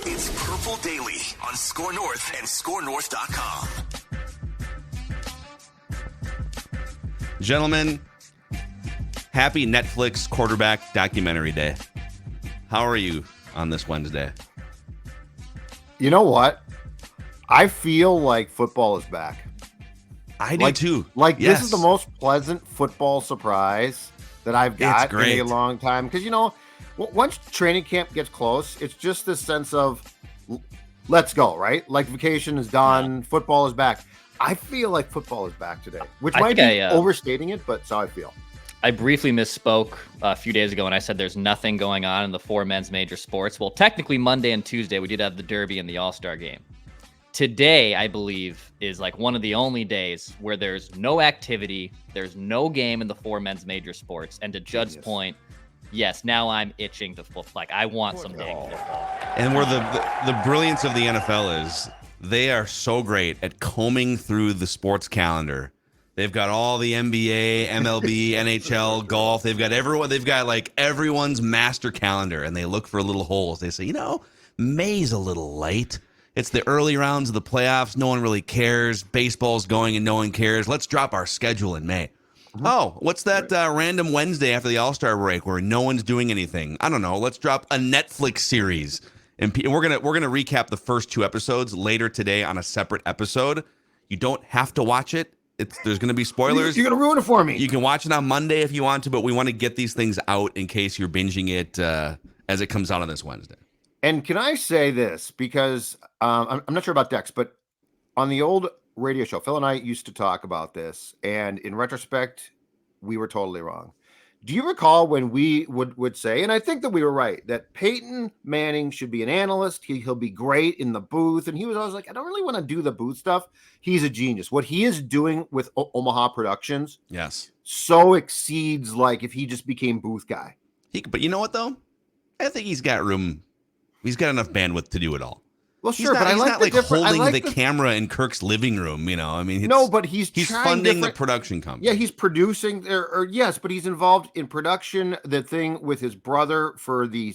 It's Purple Daily on Score North and ScoreNorth.com. Gentlemen, happy Netflix quarterback documentary day. How are you on this Wednesday? You know what? I feel like football is back. I do too. This is the most pleasant football surprise that I've got in a long time. Because, once training camp gets close, it's just this sense of let's go, right? Like vacation is done, football is back. I feel like football is back today, which might be overstating it, but that's how I feel. I briefly misspoke a few days ago when I said there's nothing going on in the four men's major sports. Well, technically Monday and Tuesday, we did have the Derby and the All-Star game. Today, I believe, is like one of the only days where there's no activity, there's no game in the four men's major sports. And to Judd's point, yes, now I'm itching to football. Like, I want some dang football. And where the brilliance of the NFL is, they are so great at combing through the sports calendar. They've got all the NBA, MLB, NHL, golf. They've got everyone. They've got like everyone's master calendar, and they look for little holes. They say, May's a little light. It's the early rounds of the playoffs. No one really cares. Baseball's going and no one cares. Let's drop our schedule in May. Oh, what's that random Wednesday after the All-Star break where no one's doing anything? I don't know. Let's drop a Netflix series. And we're gonna recap the first 2 episodes later today on a separate episode. You don't have to watch it. There's going to be spoilers. You're going to ruin it for me. You can watch it on Monday if you want to, but we want to get these things out in case you're binging it as it comes out on this Wednesday. And can I say this? Because I'm not sure about Dex, but on the old radio show, Phil and I used to talk about this. And in retrospect, we were totally wrong. Do you recall when we would say, and I think that we were right, that Peyton Manning should be an analyst. He'll be great in the booth. And he was always like, I don't really want to do the booth stuff. He's a genius. What he is doing with Omaha Productions, so exceeds like if he just became booth guy. But you know what, though? I think he's got room. He's got enough bandwidth to do it all. Well, sure, but he's not like holding the the camera in Kirk's living room. I mean, but he's funding the production company. Yeah, he's producing, but he's involved in production. The thing with his brother for the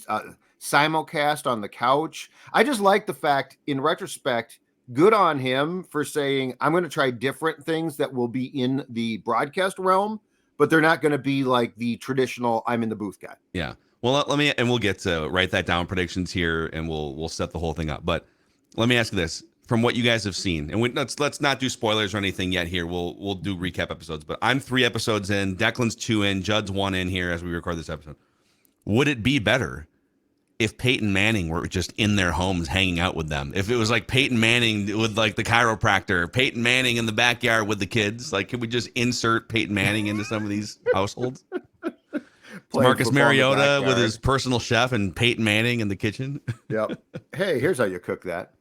simulcast on the couch. I just like the fact, in retrospect, good on him for saying, I'm going to try different things that will be in the broadcast realm, but they're not going to be like the traditional I'm in the booth guy. Yeah. Well, we'll get to write that down, predictions here, and we'll set the whole thing up. But let me ask you this: from what you guys have seen, and let's not do spoilers or anything yet here. We'll do recap episodes. But I'm 3 episodes in, Declan's 2 in, Judd's 1 in here as we record this episode. Would it be better if Peyton Manning were just in their homes hanging out with them? If it was like Peyton Manning with like the chiropractor, Peyton Manning in the backyard with the kids, like could we just insert Peyton Manning into some of these households? Marcus Mariota with his personal chef and Peyton Manning in the kitchen. Yep. Hey, here's how you cook that.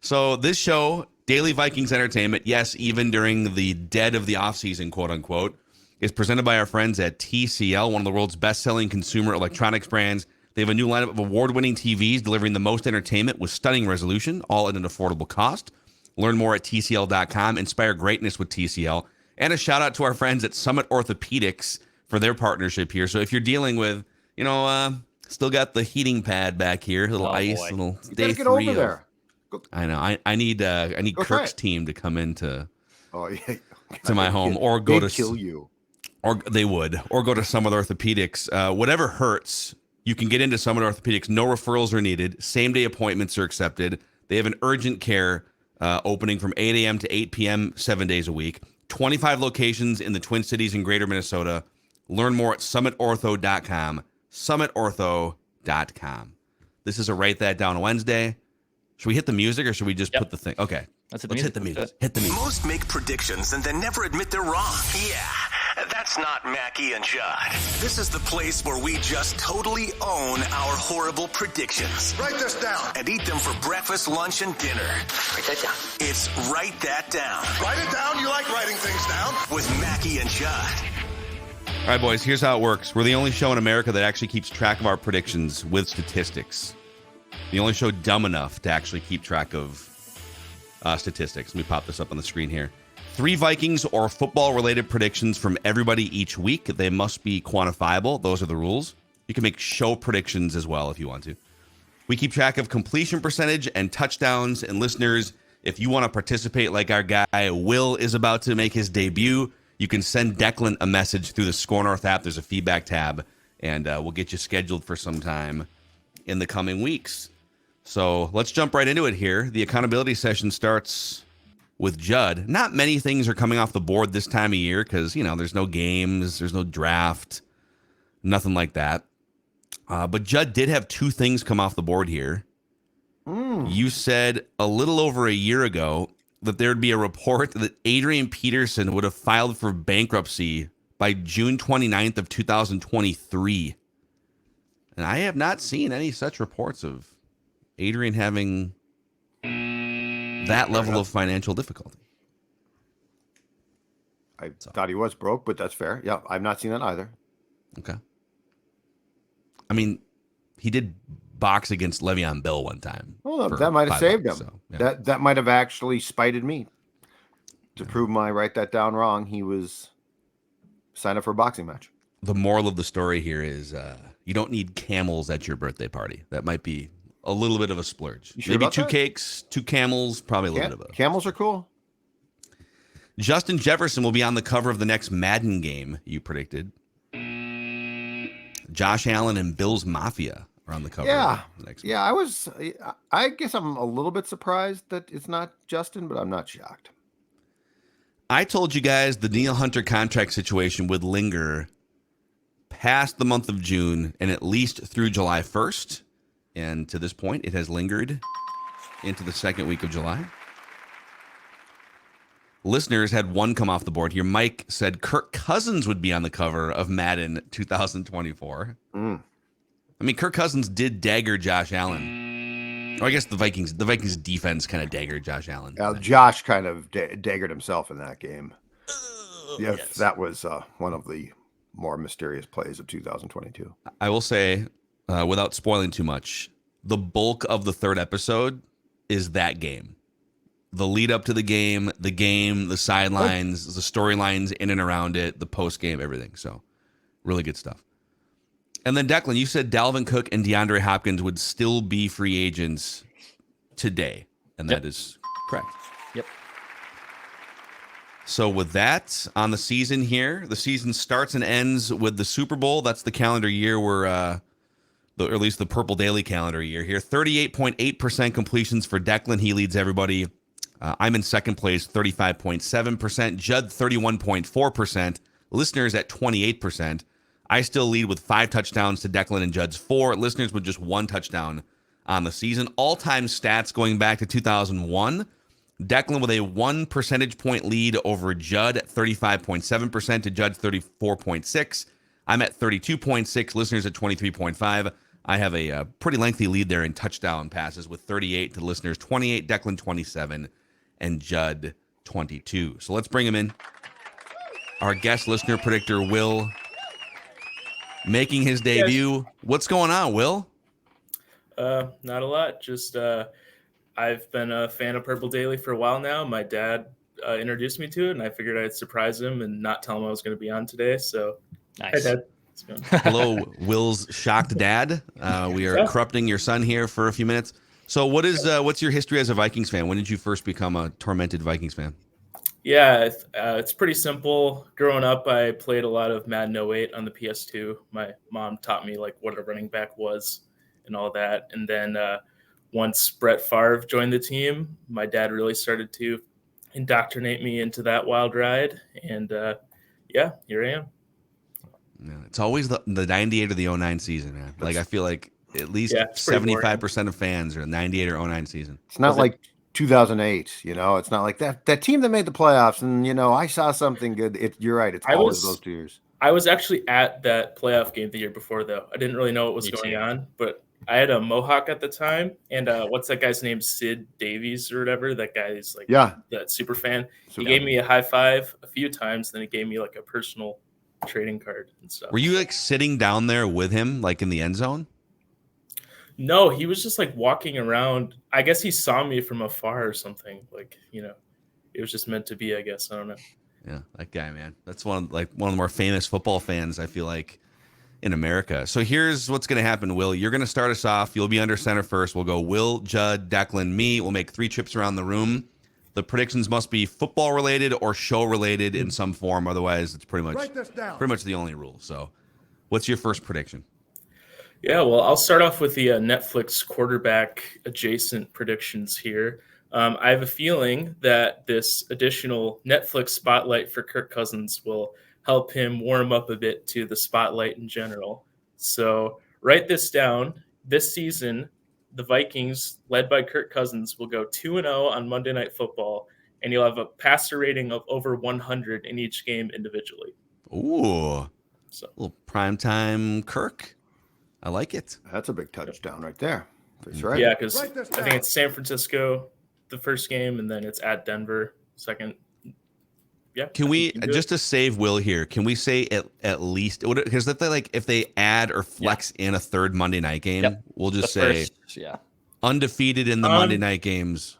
So this show, Daily Vikings Entertainment, yes, even during the dead of the offseason, quote unquote, is presented by our friends at TCL, one of the world's best-selling consumer electronics brands. They have a new lineup of award-winning TVs delivering the most entertainment with stunning resolution, all at an affordable cost. Learn more at TCL.com. Inspire greatness with TCL. And a shout-out to our friends at Summit Orthopedics for their partnership here. So if you're dealing with, still got the heating pad back here, little ice, little day 3. Get over there. I know. I need Kirk's team to come into to my home, or go to kill you, or they would, or go to Summit Orthopedics. Whatever hurts, you can get into Summit Orthopedics. No referrals are needed. Same day appointments are accepted. They have an urgent care opening from 8 a.m. to 8 p.m. 7 days a week. 25 locations in the Twin Cities and Greater Minnesota. Learn more at summitortho.com. Summitortho.com. This is a Write That Down Wednesday. Should we hit the music or should we just put the thing? Okay. Let's hit the music. Hit the music. Most make predictions and then never admit they're wrong. Yeah, that's not Mackie and Judd. This is the place where we just totally own our horrible predictions. Write this down. And eat them for breakfast, lunch, and dinner. Write that down. It's Write That Down. Write it down. You like writing things down. With Mackie and Judd. All right, boys, here's how it works. We're the only show in America that actually keeps track of our predictions with statistics. The only show dumb enough to actually keep track of statistics. Let me pop this up on the screen here. 3 Vikings or football-related predictions from everybody each week. They must be quantifiable. Those are the rules. You can make show predictions as well if you want to. We keep track of completion percentage and touchdowns. And listeners, if you want to participate like our guy Will is about to make his debut, you can send Declan a message through the Score North app. There's a feedback tab, and we'll get you scheduled for some time in the coming weeks. So let's jump right into it here. The accountability session starts with Judd. Not many things are coming off the board this time of year because, there's no games, there's no draft, nothing like that. But Judd did have 2 things come off the board here. You said a little over a year ago that there would be a report that Adrian Peterson would have filed for bankruptcy by June 29th of 2023. And I have not seen any such reports of Adrian having that level of financial difficulty. I thought he was broke, but that's fair. Yeah, I've not seen that either. Okay. I mean, he did box against Le'Veon Bell one time. Well, that might have saved him. So, yeah. That might have actually spited me. To prove my write that down wrong, he was signed up for a boxing match. The moral of the story here is you don't need camels at your birthday party. That might be a little bit of a splurge. Sure Maybe 2 that? cakes, 2 camels, probably a little bit of a... Camels are cool. Justin Jefferson will be on the cover of the next Madden game, you predicted. Josh Allen and Bills Mafia are on the cover. Yeah. Of the next I guess I'm a little bit surprised that it's not Justin, but I'm not shocked. I told you guys the Neil Hunter contract situation would linger past the month of June and at least through July 1st. And to this point, it has lingered into the second week of July. Listeners had 1 come off the board here. Mike said Kirk Cousins would be on the cover of Madden 2024. I mean, Kirk Cousins did dagger Josh Allen. Or I guess the Vikings defense kind of daggered Josh Allen. Josh kind of daggered himself in that game. Yes. That was one of the more mysterious plays of 2022. I will say, without spoiling too much, the bulk of the 3rd episode is that game. The lead up to the game, the sidelines, the storylines in and around it, the post game, everything. So really good stuff. And then Declan, you said Dalvin Cook and DeAndre Hopkins would still be free agents today. And that is correct. Yep. So with that on the season here, the season starts and ends with the Super Bowl. That's the calendar year where, or at least the Purple Daily calendar year here. 38.8% completions for Declan. He leads everybody. I'm in second place, 35.7%. Judd, 31.4%. Listeners at 28%. I still lead with 5 touchdowns to Declan and Judd's 4. Listeners with just 1 touchdown on the season. All-time stats going back to 2001. Declan with a 1 percentage point lead over Judd at 35.7% to Judd's 34.6. I'm at 32.6. Listeners at 23.5. I have a pretty lengthy lead there in touchdown passes with 38 to listeners 28, Declan 27, and Judd 22. So let's bring him in. Our guest listener predictor, Will, making his debut. What's going on, Will? Not a lot. Just I've been a fan of Purple Daily for a while now. My dad introduced me to it, and I figured I'd surprise him and not tell him I was going to be on today. So, nice. Hi, Dad. Hello, Will's shocked dad. We are corrupting your son here for a few minutes. So what's your history as a Vikings fan? When did you first become a tormented Vikings fan? Yeah, it's pretty simple. Growing up, I played a lot of Madden 08 on the PS2. My mom taught me like what a running back was and all that. And then once Brett Favre joined the team, my dad really started to indoctrinate me into that wild ride. And here I am. Yeah, it's always the 98 or the 09 season, man. Like I feel like at least 75% of fans are the 98 or 09 season. It's not like 2008, it's not like that team that made the playoffs. And, I saw something good. You're right. It's always those 2 years. I was actually at that playoff game the year before, though. I didn't really know what was going on, but I had a mohawk at the time. And what's that guy's name? Sid Davies or whatever. That guy is like that super fan. He gave me a high five a few times. Then he gave me like a personal trading card and stuff. Were you like sitting down there with him, like in the end zone? No, he was just like walking around. I guess he saw me from afar or something. Like, it was just meant to be, I guess. I don't know. Yeah, that guy, man. That's one of the more famous football fans, I feel like, in America. So here's what's going to happen, Will. You're going to start us off. You'll be under center first. We'll go Will, Judd, Declan, me. We'll make 3 trips around the room. The predictions must be football related or show related in some form. Otherwise, it's pretty much the only rule. So what's your first prediction? Yeah, well, I'll start off with the Netflix quarterback adjacent predictions here. I have a feeling that this additional Netflix spotlight for Kirk Cousins will help him warm up a bit to the spotlight in general. So write this down. This season, the Vikings, led by Kirk Cousins, will go 2-0 on Monday Night Football, and you'll have a passer rating of over 100 in each game individually. Ooh, so a little primetime Kirk. I like it. That's a big touchdown right there. That's right. Yeah, because I think it's San Francisco the first game, and then it's at Denver second. Yeah. Can we just to save Will here? Can we say at least because if they add or flex in a third Monday night game, we'll just say undefeated in the Monday night games,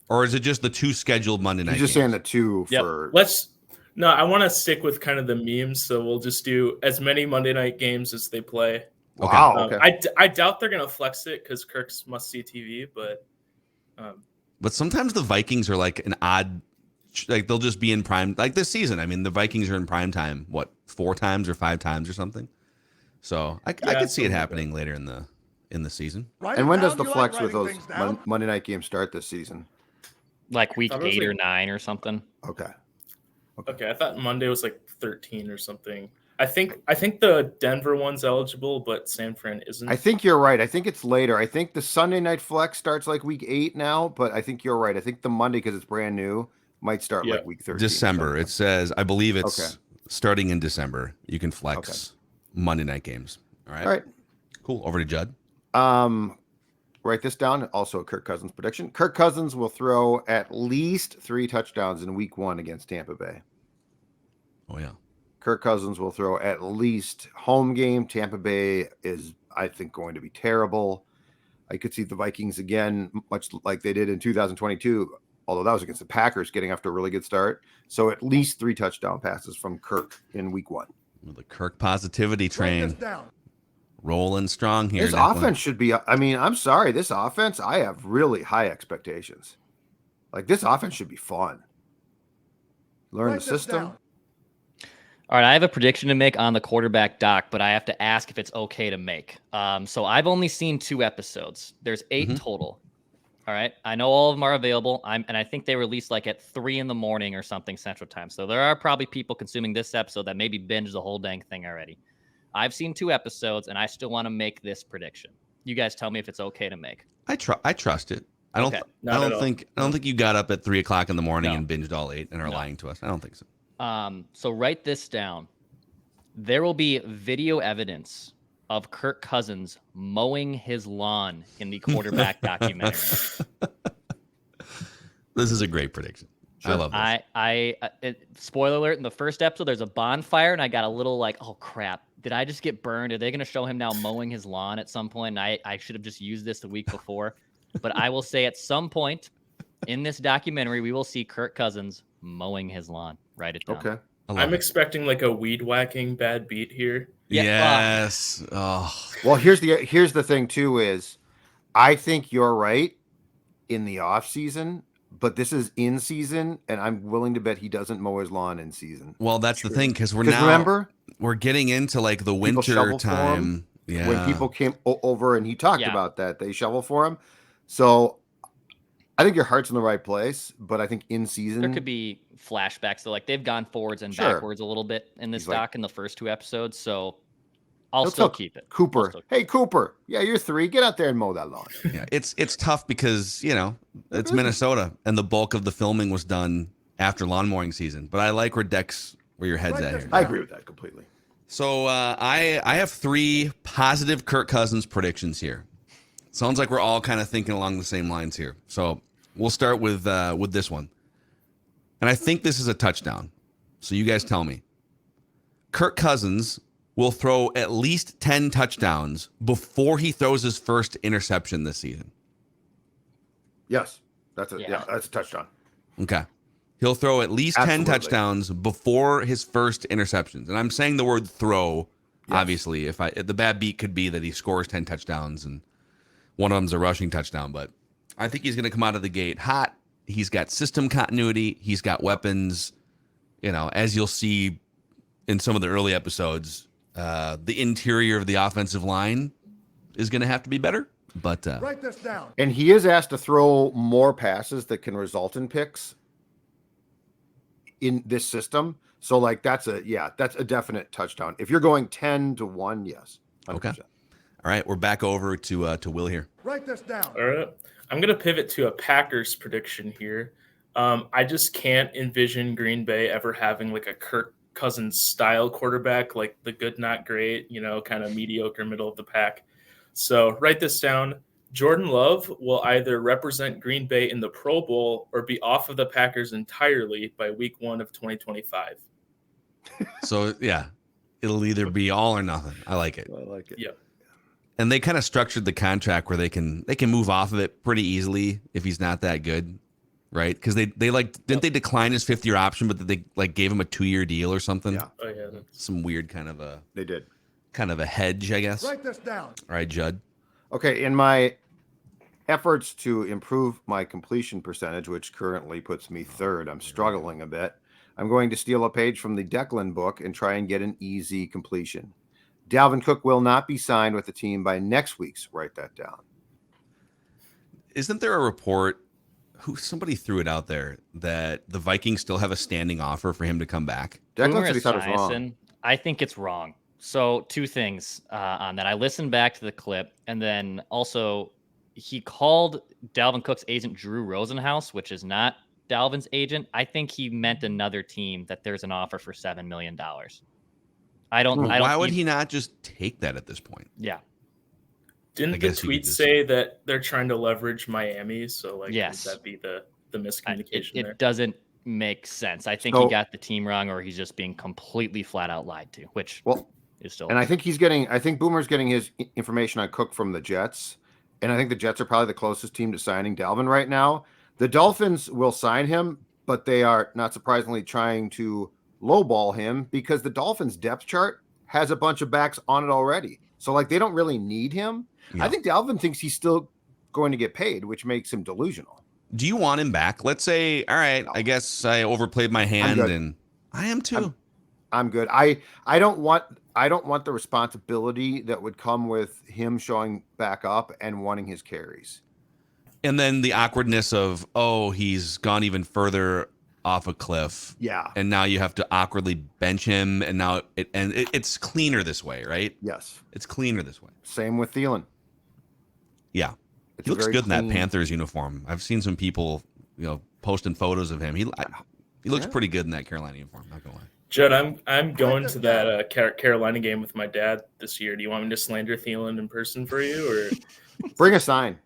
or is it just the 2 scheduled Monday night? You're just saying the 2 for. No, I want to stick with kind of the memes, so we'll just do as many Monday night games as they play. Wow. Okay. I doubt they're gonna flex it because Kirk's must see TV, but sometimes the Vikings are like an odd. Like they'll just be in prime, like this season. I mean, the Vikings are in prime time, 4 times or 5 times or something. So I could see it happening later in the season. And when does the flex with those Monday night games start this season? Like week 8 or 9 or something. Okay. I thought Monday was like 13 or something. I think the Denver one's eligible, but San Fran isn't. I think you're right. I think it's later. I think the Sunday night flex starts like week 8 now, but I think you're right. I think the Monday, because it's brand new, might start like week 13. December. It says, I believe it's starting in December. You can flex Monday night games. All right. Cool. Over to Judd. Write this down. Also a Kirk Cousins prediction. Kirk Cousins will throw at least 3 touchdowns in week 1 against Tampa Bay. Oh, yeah. Kirk Cousins will throw at least home game. Tampa Bay is, I think, going to be terrible. I could see the Vikings again, much like they did in 2022, although that was against the Packers, getting off to a really good start. So at least 3 touchdown passes from Kirk in week 1. The Kirk positivity train rolling strong here. This offense should be, I mean, I'm sorry. This offense, I have really high expectations. Like, this offense should be fun. Learn the system. All right, I have a prediction to make on the quarterback doc, but I have to ask if it's okay to make. So I've only seen 2 episodes. There's 8 total. All right, I know all of them are available. And I think they released like at 3 a.m. or something Central Time. So there are probably people consuming this episode that maybe binged the whole dang thing already. I've seen 2 episodes, and I still want to make this prediction. You guys tell me if it's okay to make. I trust it. I don't think you got up at 3 o'clock in the morning and binged all 8 and are lying to us. I don't think so. So write this down. There will be video evidence of Kirk Cousins mowing his lawn in the quarterback documentary. This is a great prediction. Sure. I love this. Spoiler alert, in the first episode, there's a bonfire, and I got a little like, oh, crap. Did I just get burned? Are they going to show him now mowing his lawn at some point? And I should have just used this the week before. But I will say at some point in this documentary, we will see Kirk Cousins mowing his lawn. Write it down. Okay. I'm expecting like a weed whacking bad beat here. Yeah. Yes. Oh. Well, here's the thing too is I think you're right in the off season, but this is in season, and I'm willing to bet he doesn't mow his lawn in season. Well, that's the thing because we're getting into like the winter time. Yeah. When people came over and he talked about that, they shovel for him. So I think your heart's in the right place, but I think in season there could be flashbacks. So like they've gone forwards and backwards a little bit in this doc in the first 2 episodes. So I'll still keep it. Cooper. Hey, Cooper. Yeah, you're 3. Get out there and mow that lawn. Yeah, it's tough because, it's Minnesota and the bulk of the filming was done after lawn mowing season. But I like where your head's at here. I agree with that completely. So I have 3 positive Kirk Cousins predictions here. Sounds like we're all kind of thinking along the same lines here. So we'll start with this one. And I think this is a touchdown. So you guys tell me. Kirk Cousins will throw at least 10 touchdowns before he throws his first interception this season. Yes. That's a touchdown. Okay. He'll throw at least 10 touchdowns before his first interceptions. And I'm saying the word throw Obviously, if the bad beat could be that he scores 10 touchdowns and one of them's a rushing touchdown, but I think he's going to come out of the gate hot. He's got system continuity. He's got weapons. As you'll see in some of the early episodes, the interior of the offensive line is going to have to be better. But write this down. And he is asked to throw more passes that can result in picks in this system. So like that's a definite touchdown. If you're going 10-1, yes. 100%. Okay. All right, we're back over to Will here. Write this down. All right. I'm going to pivot to a Packers prediction here. I just can't envision Green Bay ever having like a Kirk Cousins style quarterback, like the good, not great, kind of mediocre middle of the pack. So write this down. Jordan Love will either represent Green Bay in the Pro Bowl or be off of the Packers entirely by week 1 of 2025. So, yeah, it'll either be all or nothing. I like it. Yeah. And they kind of structured the contract where they can move off of it pretty easily if he's not that good, right? Because they didn't they decline his 5th-year option, but they gave him a 2-year deal or something? Yeah. Oh yeah. Some weird kind of a hedge, I guess. Write this down. All right, Judd. Okay, in my efforts to improve my completion percentage, which currently puts me 3rd, I'm struggling a bit. I'm going to steal a page from the Declan book and try and get an easy completion. Dalvin Cook will not be signed with the team by next week's. Write that down. Isn't there a report? Somebody threw it out there that the Vikings still have a standing offer for him to come back. Declan said he thought it was wrong. I think it's wrong. So 2 things on that. I listened back to the clip, and then also he called Dalvin Cook's agent Drew Rosenhaus, which is not Dalvin's agent. I think he meant another team that there's an offer for $7 million. Why would he not just take that at this point? Yeah. Didn't the tweet say that they're trying to leverage Miami? So yes. Would that be the miscommunication there? It doesn't make sense. I think he got the team wrong, or he's just being completely flat out lied to, which is still. And I think Boomer's getting his information on Cook from the Jets. And I think the Jets are probably the closest team to signing Dalvin right now. The Dolphins will sign him, but they are not surprisingly trying to lowball him because the Dolphins depth chart has a bunch of backs on it already. So they don't really need him. Yeah. I think Dalvin thinks he's still going to get paid, which makes him delusional. Do you want him back? Let's say, all right, I guess I overplayed my hand, and I am too. I'm good. I don't want the responsibility that would come with him showing back up and wanting his carries. And then the awkwardness of, he's gone even further off a cliff. Yeah. And now you have to awkwardly bench him, and now it's cleaner this way, right? Yes. It's cleaner this way. Same with Thielen. Yeah. He looks good in that Panthers uniform. I've seen some people, posting photos of him. He looks pretty good in that Carolina uniform, not gonna lie. Judd, I'm going to that Carolina game with my dad this year. Do you want me to slander Thielen in person for you, or bring a sign?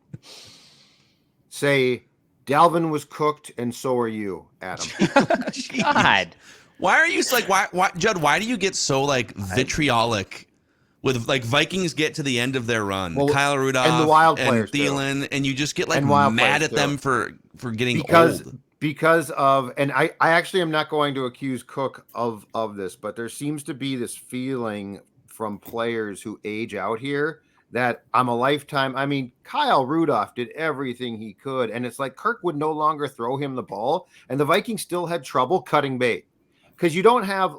Say, Dalvin was cooked, and so are you, Adam. God, why are you why Judd? Why do you get so vitriolic with Vikings get to the end of their run? Kyle Rudolph and the wild players, and Thielen, and you just get mad at them for getting old. Because of, and I actually am not going to accuse Cook of this, but there seems to be this feeling from players who age out here that I'm a lifetime. I mean, Kyle Rudolph did everything he could, and it's Kirk would no longer throw him the ball, and the Vikings still had trouble cutting bait because you don't have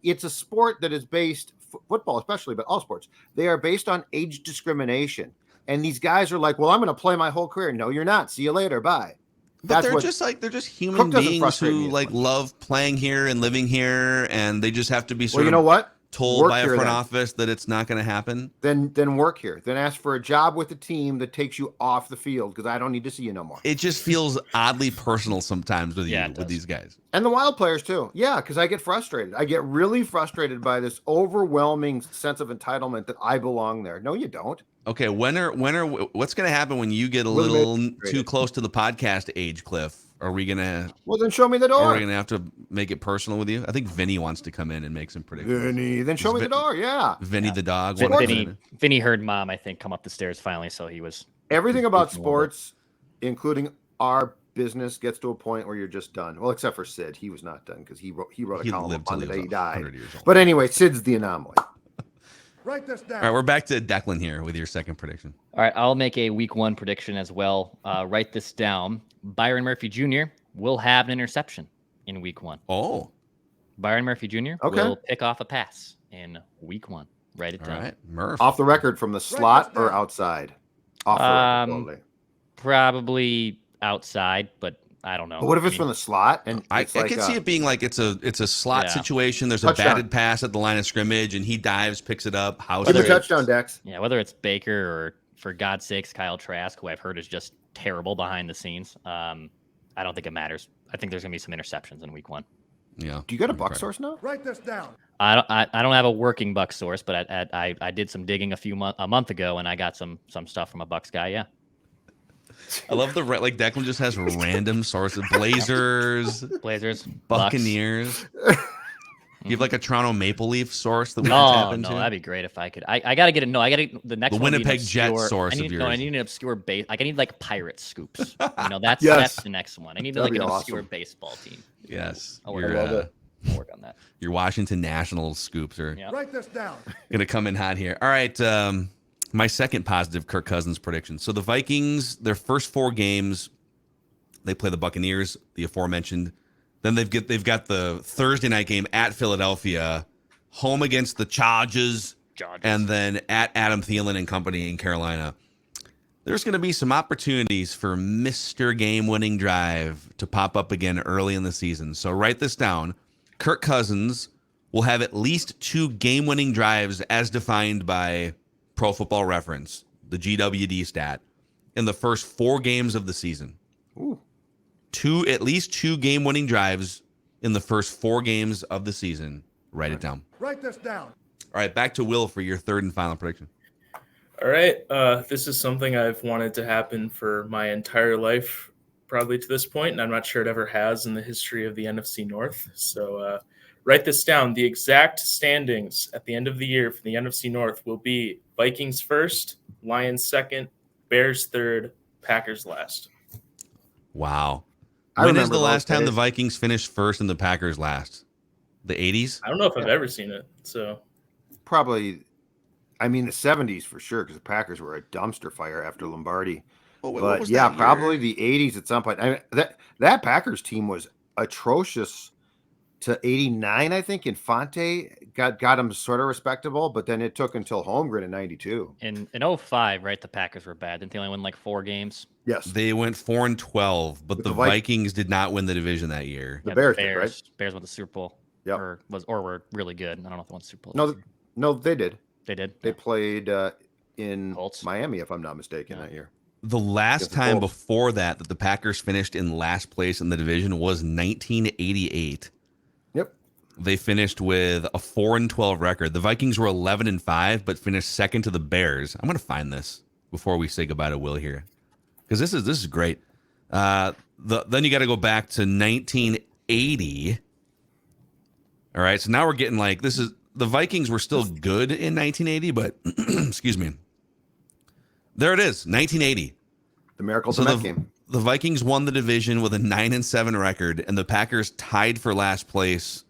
it's a sport that is based, football especially, but all sports, they are based on age discrimination, and these guys are well, I'm going to play my whole career. No, you're not. See you later. Bye. But they're just human beings who love playing here and living here, and they just have to be told by a front office that it's not going to happen. Then work here. Then ask for a job with a team that takes you off the field because I don't need to see you no more. It just feels oddly personal sometimes with with these guys. And the wild players too. Yeah, because I get frustrated. I get really frustrated by this overwhelming sense of entitlement that I belong there. No, you don't. Okay, what's going to happen when you get a little too close to the podcast age cliff? Are we going to... Well, then show me the door. Are we going to have to make it personal with you? I think Vinny wants to come in and make some predictions. Vinny, then show me the door, yeah. Vinny the dog. Vinny heard Mom, I think, come up the stairs finally, so he was... Everything about sports, including our business, gets to a point where you're just done. Well, except for Sid. He was not done because he wrote a column on the day he died. But anyway, Sid's the anomaly. Write this down. All right, we're back to Declan here with your second prediction. All right, I'll make a week 1 prediction as well. Write this down. Byron Murphy Jr. will have an interception in week 1. Oh, Byron Murphy Jr. will pick off a pass in week 1. Write it all down. right, Murph. Off the record from the slot or outside? Off the record, totally. Probably outside, but I don't know. But what if it's from the slot? And I can see it being like it's a slot situation. There's a batted pass at the line of scrimmage, and he dives, picks it up. Give a touchdown, Dex. Yeah, whether it's Baker or, for God's sakes, Kyle Trask, who I've heard is just terrible behind the scenes. I don't think it matters. I think there's gonna be some interceptions in week 1. Yeah. Do you got a Buck source now? Write this down. I don't have a working Buck source, but I did some digging a month ago, and I got some stuff from a Bucks guy. Yeah. I love like Declan just has random sources: Blazers, Buccaneers. You have like a Toronto Maple Leaf source that we can tap into. No, that'd be great if I could. I gotta get it. No, I gotta the next. The one Winnipeg Jets source of yours. No, I need an obscure base. Like I need like pirate scoops. That's the next one. I need like an obscure baseball team. Yes, I'll work on that. Your Washington Nationals scoops are Write this down. gonna come in hot here. All right, my second positive Kirk Cousins prediction. So the Vikings, their first 4 games, they play the Buccaneers, the aforementioned. Then they've got the Thursday night game at Philadelphia, home against the Chargers, and then at Adam Thielen and company in Carolina. There's going to be some opportunities for Mr. Game-winning drive to pop up again early in the season. So write this down. Kirk Cousins will have at least 2 game-winning drives as defined by Pro Football Reference, the GWD stat, in the first 4 games of the season. Ooh. At least 2 game-winning drives in the first 4 games of the season. Write it down. Write this down. All right, back to Will for your third and final prediction. All right. This is something I've wanted to happen for my entire life, probably to this point, and I'm not sure it ever has in the history of the NFC North. So write this down. The exact standings at the end of the year for the NFC North will be Vikings first, Lions second, Bears third, Packers last. Wow. When is the last time the Vikings finished first and the Packers last? The 80s? I don't know if I've ever seen it. So probably, the 70s for sure, because the Packers were a dumpster fire after Lombardi. But yeah, probably the 80s at some point. That Packers team was atrocious to 89, I think. Infante got them sort of respectable, but then it took until Holmgren in 92. In 05, right? The Packers were bad. Didn't they only win like 4 games? Yes, they went 4-12, but the Vikings did not win the division that year. The Bears did, right? Bears won the Super Bowl. Yeah, or were really good. I don't know if they won the Super No, Bowl. no, they did. They did. They played in Colts. Miami, if I'm not mistaken, that year. The last time before that the Packers finished in last place in the division was 1988. Yep. They finished with a 4-12 record. The Vikings were 11-5, but finished second to the Bears. I'm going to find this before we say goodbye to Will here, because this is great. Then you got to go back to 1980. All right, so now we're getting like the Vikings were still good in 1980, but excuse me. There it is, 1980. The Miracles of that game. The Vikings won the division with a 9-7 record, and the Packers tied for last place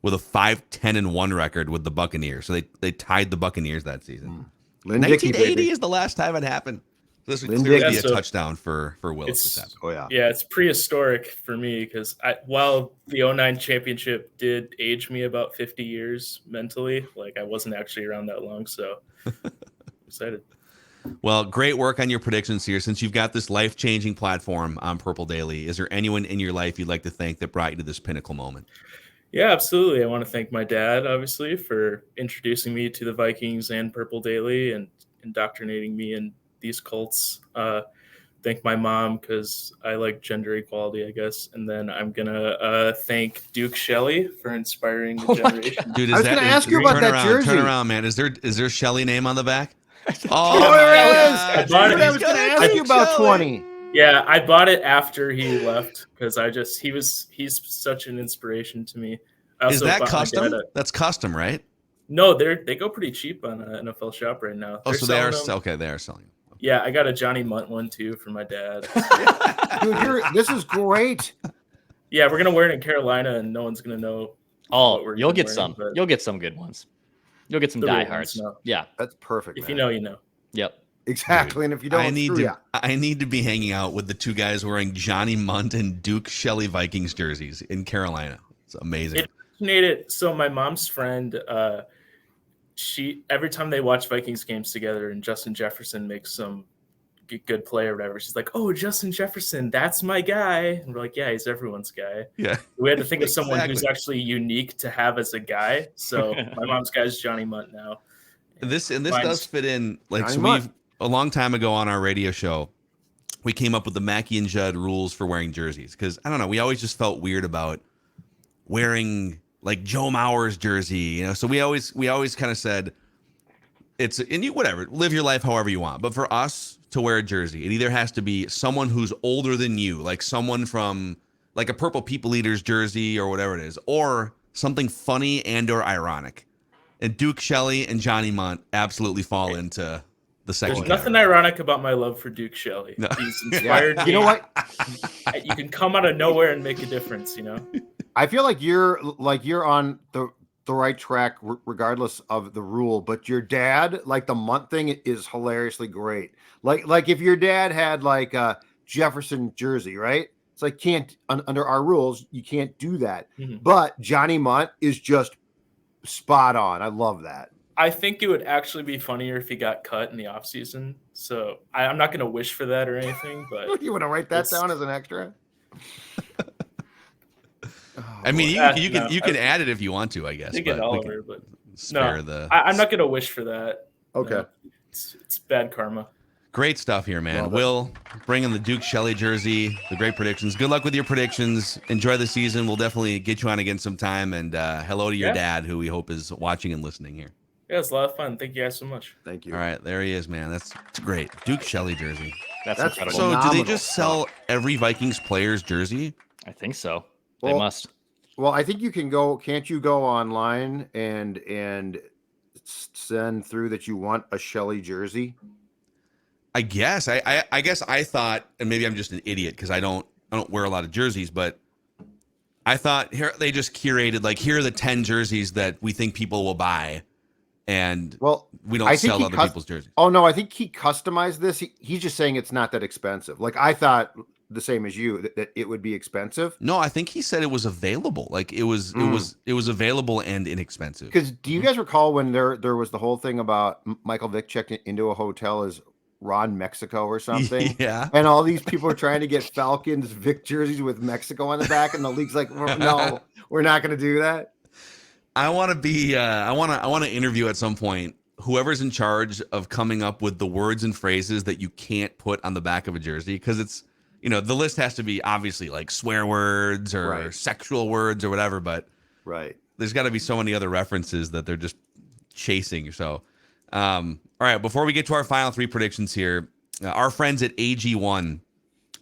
with a 5-10-1 record with the Buccaneers. So they tied the Buccaneers that season. 1980 is the last time it happened. This would clearly be a touchdown for Will. Oh yeah. Yeah, it's prehistoric for me because while the 09 championship did age me about 50 years mentally, like I wasn't actually around that long, so excited. Well, great work on your predictions here. Since you've got this life-changing platform on Purple Daily, is there anyone in your life you'd like to thank that brought you to this pinnacle moment? Yeah, absolutely. I want to thank my dad, obviously, for introducing me to the Vikings and Purple Daily and indoctrinating me in these cults. Thank my mom because I like gender equality, I guess. And then I'm going to thank Duke Shelley for inspiring the generation. Dude, I was going to ask you about that jersey. Turn around, man. Is there Shelley name on the back? Oh, there it is. I bought it. I was going to ask you about 20. Yeah, I bought it after he left because he's such an inspiration to me. Is that custom? That's custom, right? No, they go pretty cheap on NFL Shop right now. Oh, so they are selling them. Yeah, I got a Johnny Munt one too for my dad. Dude, this is great. Yeah, we're gonna wear it in Carolina, and no one's gonna know. Oh, you'll get some. You'll get some good ones. You'll get some The real diehards. ones know. Yeah. That's perfect. If man. you know, you know. Yep. Exactly. And if you don't, I need screw ya. I need to be hanging out with the two guys wearing Johnny Munt and Duke Shelley Vikings jerseys in Carolina. It's amazing. It originated. So my mom's friend, she every time they watch Vikings games together and Justin Jefferson makes some good play or whatever, she's like, "Oh, Justin Jefferson, that's my guy." And we're like, "Yeah, he's everyone's guy." Yeah. We had to think of someone who's Exactly. actually unique to have as a guy. So my mom's guy is Johnny Munt now. This Mine's- does fit in. Like, Johnny so Munt. we've a long time ago on our radio show, we came up with the Mackie and Judd rules for wearing jerseys because I don't know, we always just felt weird about wearing like Joe Mauer's jersey, you know. So we always kind of said it's and you whatever, live your life however you want. But for us to wear a jersey, it either has to be someone who's older than you, like someone from like a Purple People Eaters jersey or whatever it is, or something funny and or ironic. And Duke Shelley and Johnny Munt absolutely fall into the second There's category. nothing ironic about my love for Duke Shelley. No. He's inspired me. You know what? You can come out of nowhere and make a difference, you know? I feel like you're on the right track regardless of the rule, but your dad, like the Munt thing is hilariously great. Like if your dad had like a Jefferson jersey, right? It's like under our rules, you can't do that. Mhm. But Johnny Munt is just spot on. I love that. I think it would actually be funnier if he got cut in the offseason. So I'm not going to wish for that or anything, but You want to write that It's- down as an extra? I mean, boy. you can add it if you want to, I guess. I think it But we Oliver, can but spare no, the. I'm not going to wish for that. Okay. No. It's bad karma. Great stuff here, man. Love it. Will, bring in the Duke Shelley jersey, the great predictions. Good luck with your predictions. Enjoy the season. We'll definitely get you on again sometime. And hello to your Yeah. dad, who we hope is watching and listening here. Yeah, it's a lot of fun. Thank you guys so much. Thank you. All right, there he is, man. That's great. Duke Shelley jersey. That's That's incredible. So, do they Phenomenal just stuff. sell every Vikings player's jersey? I think so. Well, They must. Well, I think you can go. Can't you go online and send through that you want a Shelley jersey? I guess. I guess I thought, and maybe I'm just an idiot because I don't wear a lot of jerseys, but I thought here they just curated like here are the 10 jerseys that we think people will buy, and Well, we I don't think sell he other cus- people's jerseys. Oh no, I think he customized this. He's just saying it's not that expensive. Like I thought the same as you that it would be expensive. No, I think he said it was available. Like it was available and inexpensive. Because do you guys recall when there was the whole thing about Michael Vick checked into a hotel as Ron Mexico or something? Yeah. And all these people are trying to get Falcons Vick jerseys with Mexico on the back, and the league's like, no, we're not going to do that. I want to be. I want to interview at some point whoever's in charge of coming up with the words and phrases that you can't put on the back of a jersey, because it's the list has to be obviously like swear words or Right. sexual words or whatever, but Right. there's got to be so many other references that they're just chasing. So, all right, before we get to our final three predictions here, our friends at AG1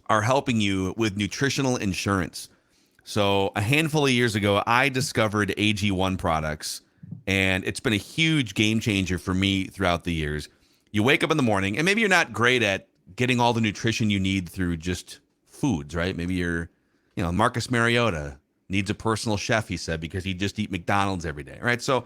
are helping you with nutritional insurance. So a handful of years ago, I discovered AG1 products, and it's been a huge game changer for me throughout the years. You wake up in the morning, and maybe you're not great at getting all the nutrition you need through just foods, right? Maybe you're, Marcus Mariota needs a personal chef, he said, because he'd just eat McDonald's every day, right? So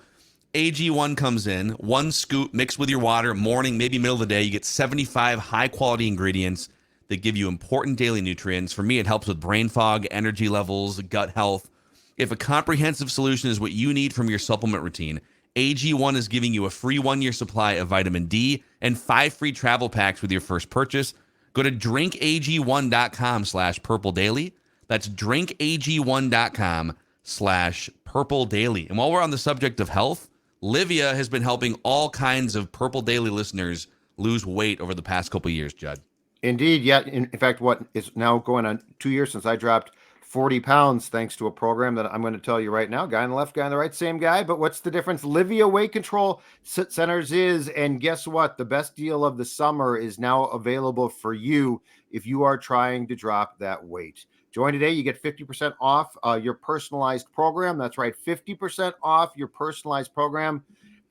AG1 comes in, one scoop mixed with your water, morning, maybe middle of the day. You get 75 high-quality ingredients that give you important daily nutrients. For me, it helps with brain fog, energy levels, gut health. If a comprehensive solution is what you need from your supplement routine, AG1 is giving you a free 1-year supply of vitamin D and 5 free travel packs with your first purchase. Go to drinkag1.com/purpledaily. That's drinkag1.com/purpledaily. And while we're on the subject of health, Livia has been helping all kinds of Purple Daily listeners lose weight over the past couple of years, Judd. Indeed. Yeah. In fact, what is now going on 2 years since I dropped 40 pounds, thanks to a program that I'm going to tell you right now. Guy on the left, guy on the right, same guy. But what's the difference? Livia Weight Control Centers is, and guess what? The best deal of the summer is now available for you if you are trying to drop that weight. Join today. You get 50% off your personalized program. That's right, 50% off your personalized program.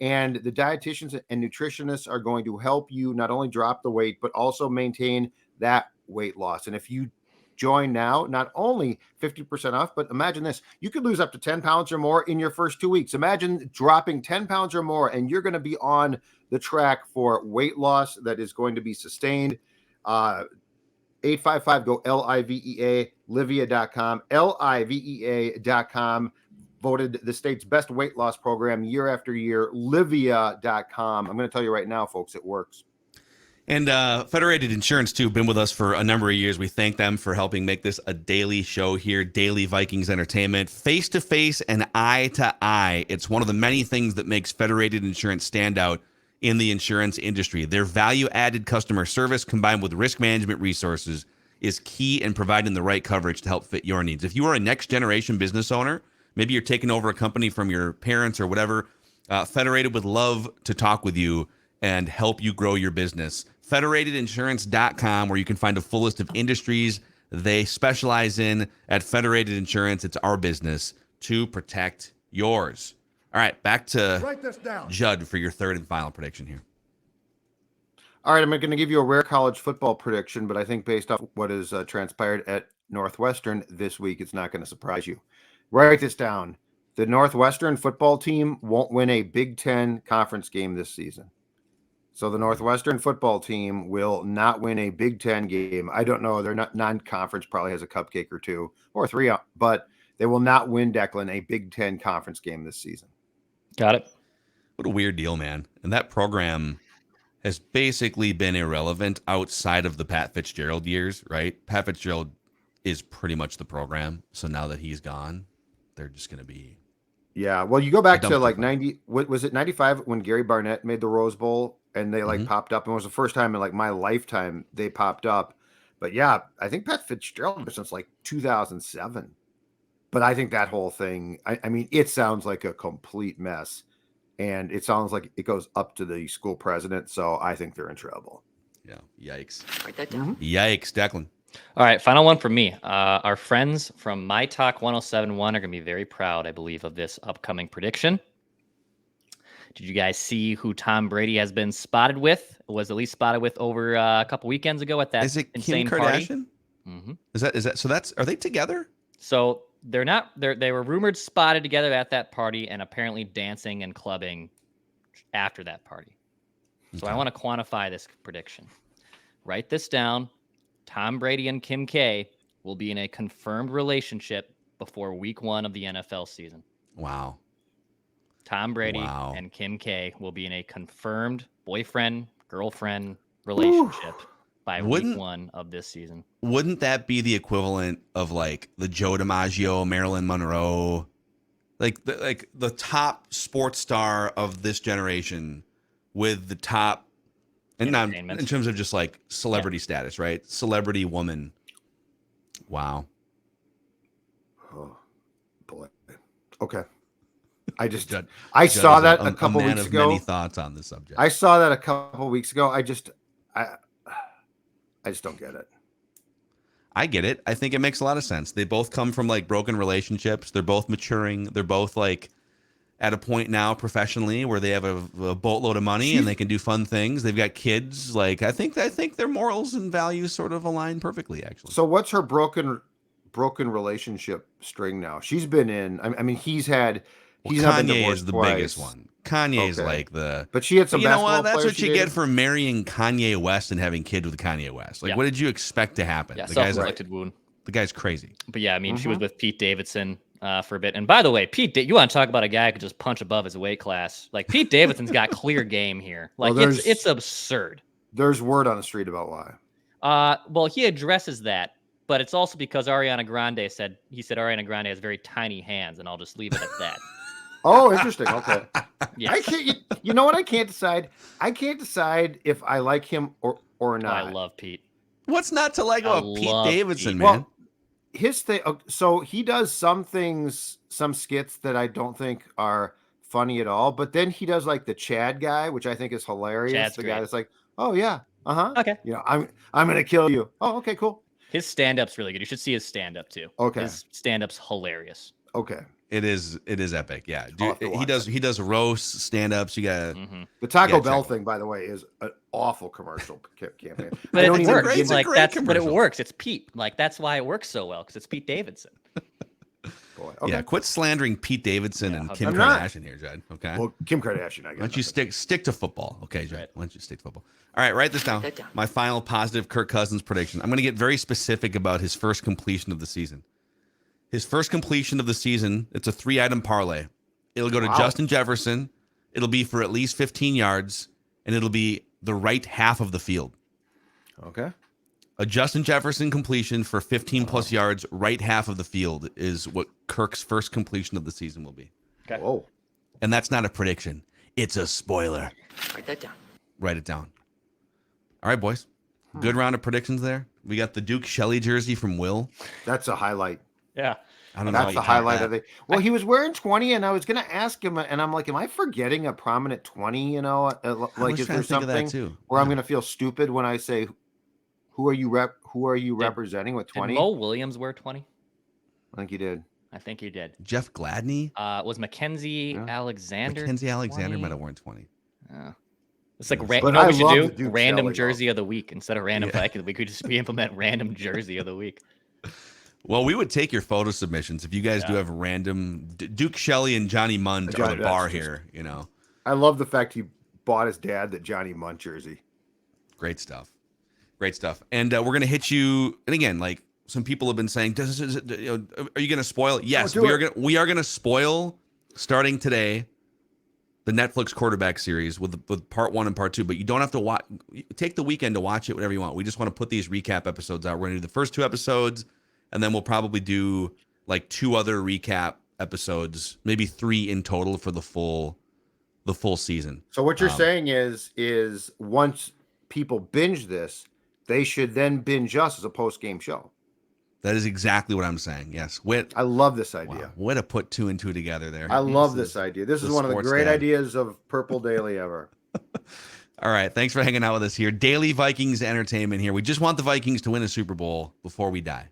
And the dietitians and nutritionists are going to help you not only drop the weight, but also maintain that weight loss. And if you join now, not only 50% off, but imagine this. You could lose up to 10 pounds or more in your first 2 weeks. Imagine dropping 10 pounds or more, and you're going to be on the track for weight loss that is going to be sustained. 855 go LIVEA, Livea.com, LIVEA.com. Voted the state's best weight loss program year after year, Livea.com. I'm going to tell you right now, folks, it works. And Federated Insurance, too, been with us for a number of years. We thank them for helping make this a daily show here, Daily Vikings Entertainment. Face-to-face and eye-to-eye, it's one of the many things that makes Federated Insurance stand out in the insurance industry. Their value-added customer service combined with risk management resources is key in providing the right coverage to help fit your needs. If you are a next-generation business owner, maybe you're taking over a company from your parents or whatever, Federated would love to talk with you and help you grow your business. Federatedinsurance.com, where you can find a full list of industries they specialize in. At Federated Insurance, it's our business to protect yours. All right, back to Write this down. Judd for your third and final prediction here. All right, I'm going to give you a rare college football prediction, but I think based off what has transpired at Northwestern this week, it's not going to surprise you. Write this down. The Northwestern football team won't win a Big Ten conference game this season. So the Northwestern football team will not win a Big Ten game. I don't know. They're not non-conference, probably has a cupcake or two or three, but they will not win, Declan, a Big Ten conference game this season. Got it. What a weird deal, man. And that program has basically been irrelevant outside of the Pat Fitzgerald years, right? Pat Fitzgerald is pretty much the program. So now that he's gone, they're just going to be. Yeah. Well, you go back to like 90, what was it, 95 when Gary Barnett made the Rose Bowl and they like popped up, and it was the first time in like my lifetime they popped up. But yeah, I think Pat Fitzgerald since like 2007. But I think that whole thing, I mean, it sounds like a complete mess. And it sounds like it goes up to the school president. So I think they're in trouble. Yeah. Yikes. Write that down. Yikes, Declan. All right, final one for me. Our friends from My Talk 1071 are going to be very proud, I believe, of this upcoming prediction. Did you guys see who Tom Brady has been spotted with? Was at least spotted with over a couple weekends ago at that Is it insane Kim party? Kardashian? Mm-hmm. Is that so? Are they together? So they're not. They were rumored spotted together at that party and apparently dancing and clubbing after that party. So I want to quantify this prediction. Write this down. Tom Brady and Kim K will be in a confirmed relationship before week 1 of the NFL season. Wow. Tom Brady and Kim K will be in a confirmed boyfriend-girlfriend relationship by week 1 of this season. Wouldn't that be the equivalent of like the Joe DiMaggio, Marilyn Monroe, like the top sports star of this generation with the top, and not in terms of just like celebrity status, right? Celebrity woman. Wow. Oh boy. Okay. I Judd saw that a couple weeks ago. Many thoughts on this subject. I saw that a couple weeks ago. I just don't get it. I get it. I think it makes a lot of sense. They both come from like broken relationships. They're both maturing. They're both like at a point now professionally where they have a boatload of money and they can do fun things. They've got kids. Like I think their morals and values sort of align perfectly, actually. So what's her broken relationship string now? She's been in. I mean, he's not been Kanye is the twice. biggest one. Kanye's like the. But she had some. You know what? basketball That's players what you get for marrying Kanye West and having kids with Kanye West. Like, what did you expect to happen? Yeah, the guy's self-inflicted wound. The guy's crazy. But yeah, I mean, she was with Pete Davidson for a bit. And by the way, you want to talk about a guy who could just punch above his weight class? Like Pete Davidson's got clear game here. Like it's absurd. There's word on the street about why. Well, he addresses that, but it's also because Ariana Grande said Ariana Grande has very tiny hands, and I'll just leave it at that. Oh, interesting. Okay. Yeah. I can't. You know what? I can't decide. I can't decide if I like him or not. I love Pete. What's not to like about Pete Davidson, man? Well, his thing. So he does some things, some skits that I don't think are funny at all. But then he does like the Chad guy, which I think is hilarious. Chad's the great. guy that's like, oh yeah, Okay. You know, I'm gonna kill you. Oh, okay, cool. His stand-up's really good. You should see his stand-up too. Okay. His stand-up's hilarious. Okay. It is epic. Yeah. Dude, he does roast stand-ups. You got the Taco Bell thing, by the way, is awful commercial campaign. But it works. It's a Like great that's but it commercial. works. It's Pete. Like that's why it works so well because it's Pete Davidson. Boy, okay. Yeah, quit slandering Pete Davidson Yeah, and how Kim dare you. Kardashian here, Judd. Okay. Well, Kim Kardashian, I Why guess. don't you stick to football? Okay, Judd. Right. Why don't you stick to football? All right, write this down. that down. My final positive Kirk Cousins prediction. I'm going to get very specific about his first completion of the season. His first completion of the season, it's a 3-item parlay. It'll go to Justin Jefferson. It'll be for at least 15 yards, and it'll be the right half of the field. Okay. A Justin Jefferson completion for 15 plus yards, right half of the field is what Kirk's first completion of the season will be. Okay. Whoa. And that's not a prediction. It's a spoiler. Write that down. Write it down. All right, boys. Good round of predictions there. We got the Duke Shelley jersey from Will. That's a highlight. Yeah. I don't know. how That's you the top highlight that. of the. Well, he was wearing 20, and I was going to ask him, and I'm like, am I forgetting a prominent 20? You know, I like, was is trying there to think of that something too. where I'm Yeah. going to feel stupid when I say, who are you representing with Did 20? Mo Williams wear 20? I think you did. I think he did. Jeff Gladney? Was Mackenzie Yeah. Alexander? Mackenzie Alexander 20? might have worn 20. It's like Yes. you But know I what we love should the do? Duke Random Shelley, jersey of the week instead of random Yeah. Viking. We could just implement random jersey of the week. Well, we would take your photo submissions if you guys do have random. Duke Shelley and Johnny Mundt are the That's bar just- here. You know, I love the fact he bought his dad the Johnny Munt jersey. great stuff. Great stuff. And we're gonna hit you. And again, like some people have been saying, are you gonna spoil it? Yes, do we it. are gonna. We are gonna spoil starting today the Netflix quarterback series with part 1 and part 2. But you don't have to watch. Take the weekend to watch it, whatever you want. We just want to put these recap episodes out. We're gonna do the first 2 episodes, and then we'll probably do like 2 other recap episodes, maybe 3 in total for the full season. So what you're saying is once people binge this, they should then binge us as a post-game show. That is exactly what I'm saying. Yes. I love this idea. Wow. Way to put 2 and 2 together there. I love this idea. This is the one of the sports great dad. ideas of Purple Daily ever. All right. Thanks for hanging out with us here. Daily Vikings entertainment here. We just want the Vikings to win a Super Bowl before we die.